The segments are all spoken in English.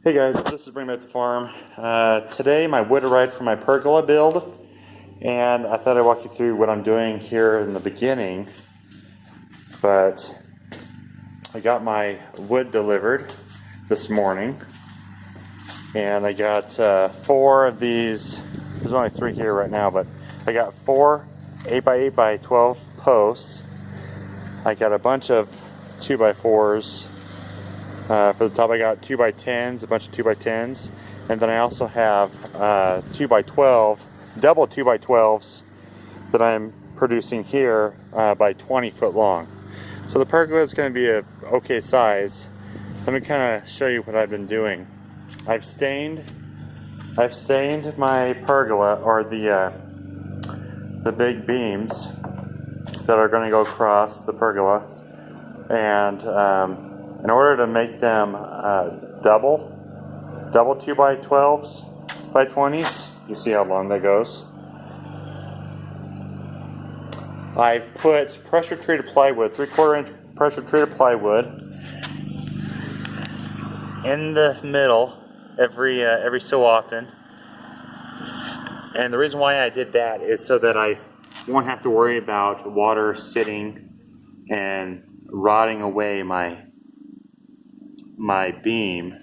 Hey guys, this is Bring Back the Farm. Today my wood ride for my pergola build, and I thought I'd walk you through what I'm doing here in the beginning. But I got my wood delivered this morning, and I got 4 of these. There's only 3 here right now, but I got 4 8x8x12 posts. I got a bunch of 2x4s. For the top I got 2x10s, a bunch of 2x10s, and then I also have 2x12, double 2x12s that I'm producing here by 20 foot long. So the pergola is going to be a okay size. Let me kind of show you what I've been doing. I've stained my pergola, or the big beams that are going to go across the pergola, and in order to make them double 2x12s by 20s, you see how long that goes. I've put pressure treated plywood, 3/4 inch pressure treated plywood, in the middle every so often. And the reason why I did that is so that I won't have to worry about water sitting and rotting away my beam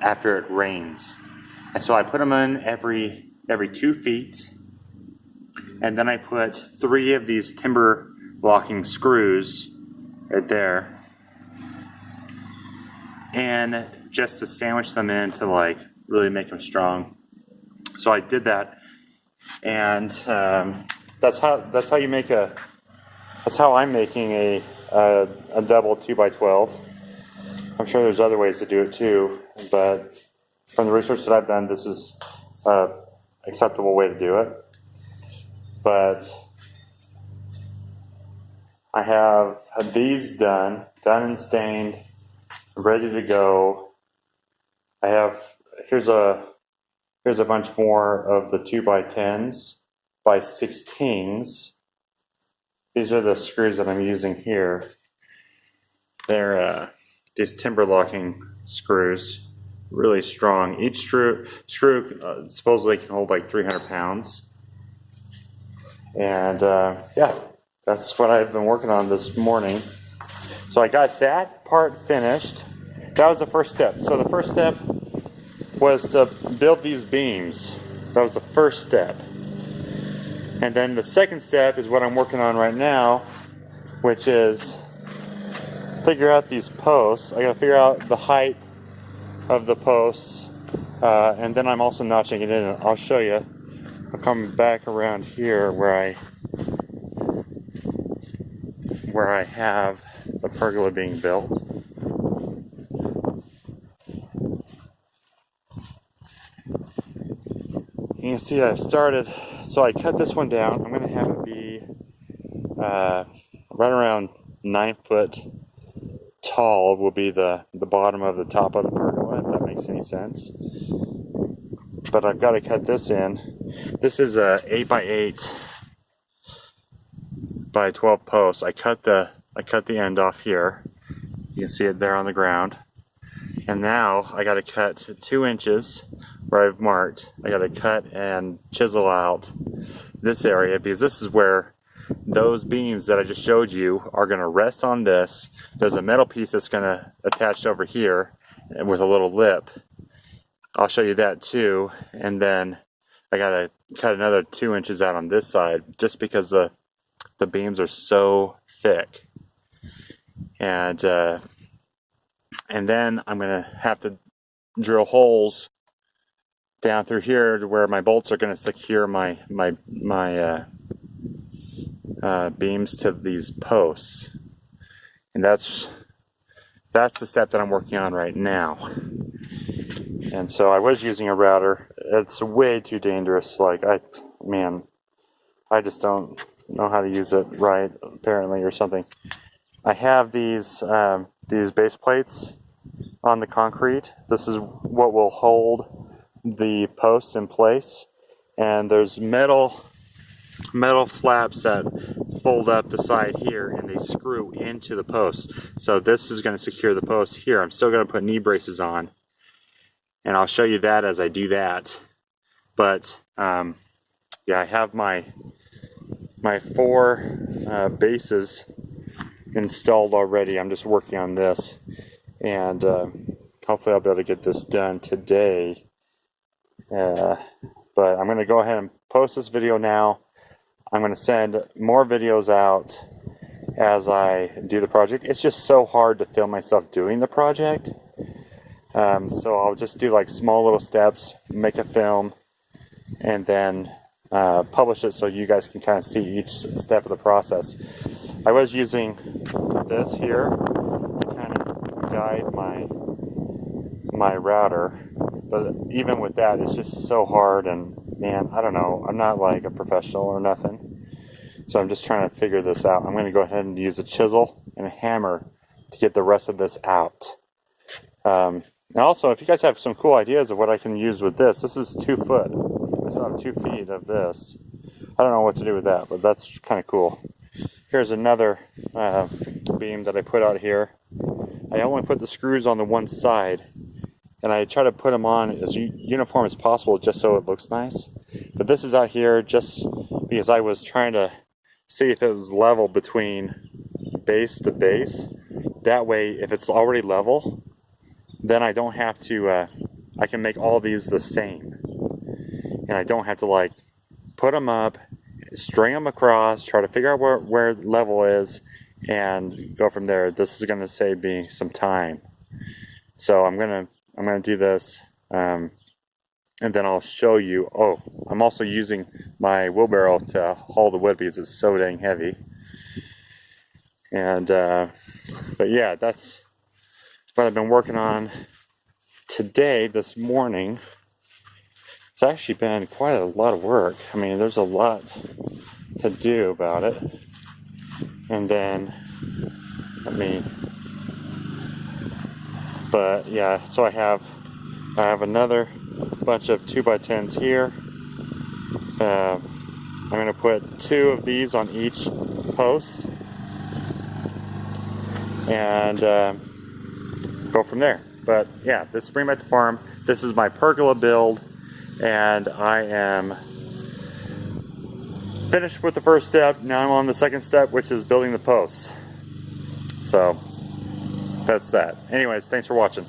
after it rains. And so I put them in every 2 feet, and then I put 3 of these timber locking screws right there, and just to sandwich them in to like really make them strong. So I did that, and that's how you make that's how I'm making a double 2x12. I'm sure there's other ways to do it too, but from the research that I've done, this is an acceptable way to do it. But I have these done and stained, ready to go. I have here's a bunch more of the 2x10s by 16s. These are the screws that I'm using here. They're these timber locking screws, really strong. Each screw supposedly can hold like 300 pounds. And yeah, that's what I've been working on this morning. So I got that part finished. That was the first step. So the first step was to build these beams. That was the first step. And then the second step is what I'm working on right now, which is figure out these posts. I gotta figure out the height of the posts, and then I'm also notching it in. I'll show you. I'll come back around here where I have the pergola being built. You can see I've started. So I cut this one down. I'm going to have it be right around 9 foot tall. Will be the bottom of the top of the pergola, if that makes any sense. But I've got to cut this in. This is a 8x8 by 12 posts. I cut the end off here. You can see it there on the ground. And now I got to cut 2 inches where I've marked. I got to cut and chisel out this area, because this is where those beams that I just showed you are going to rest on this. There's a metal piece that's going to attach over here with a little lip. I'll show you that too. And then I got to cut another 2 inches out on this side, just because the beams are so thick. And then I'm going to have to drill holes down through here to where my bolts are going to secure my beams to these posts. And that's the step that I'm working on right now. And so I was using a router. It's way too dangerous. Like I just don't know how to use it right, apparently, or something. I have these base plates on the concrete. This is what will hold the posts in place, and there's metal flaps that fold up the side here, and they screw into the posts. So this is going to secure the post here. I'm still going to put knee braces on, and I'll show you that as I do that. But yeah, I have my 4 bases installed already. I'm just working on this, and hopefully I'll be able to get this done today. But I'm going to go ahead and post this video now. I'm going to send more videos out as I do the project. It's just so hard to film myself doing the project. So I'll just do like small little steps, make a film, and then publish it so you guys can kind of see each step of the process. I was using this here to kind of guide my router, but even with that, it's just so hard, and man, I don't know, I'm not like a professional or nothing, so I'm just trying to figure this out. I'm going to go ahead and use a chisel and a hammer to get the rest of this out. And also, if you guys have some cool ideas of what I can use with this is 2 foot. I still have 2 feet of this. I don't know what to do with that, but that's kind of cool. Here's another beam that I put out here. I only put the screws on the one side, and I try to put them on as uniform as possible just so it looks nice. But this is out here just because I was trying to see if it was level between base to base. That way, if it's already level, then I don't have to, I can make all these the same. And I don't have to like put them up, string them across, try to figure out where level is, and go from there. This is going to save me some time. So I'm gonna do this, and then I'll show you. Oh, I'm also using my wheelbarrow to haul the wood because it's so dang heavy. And but yeah, that's what I've been working on today, this morning. It's actually been quite a lot of work. I mean, there's a lot to do about it. And then, but yeah, so I have another bunch of 2x10s here. I'm going to put 2 of these on each post, and go from there. But yeah, this is Bring Back the Farm. This is my pergola build, and I am finished with the first step. Now I'm on the second step, which is building the posts. So that's that. Anyways, thanks for watching.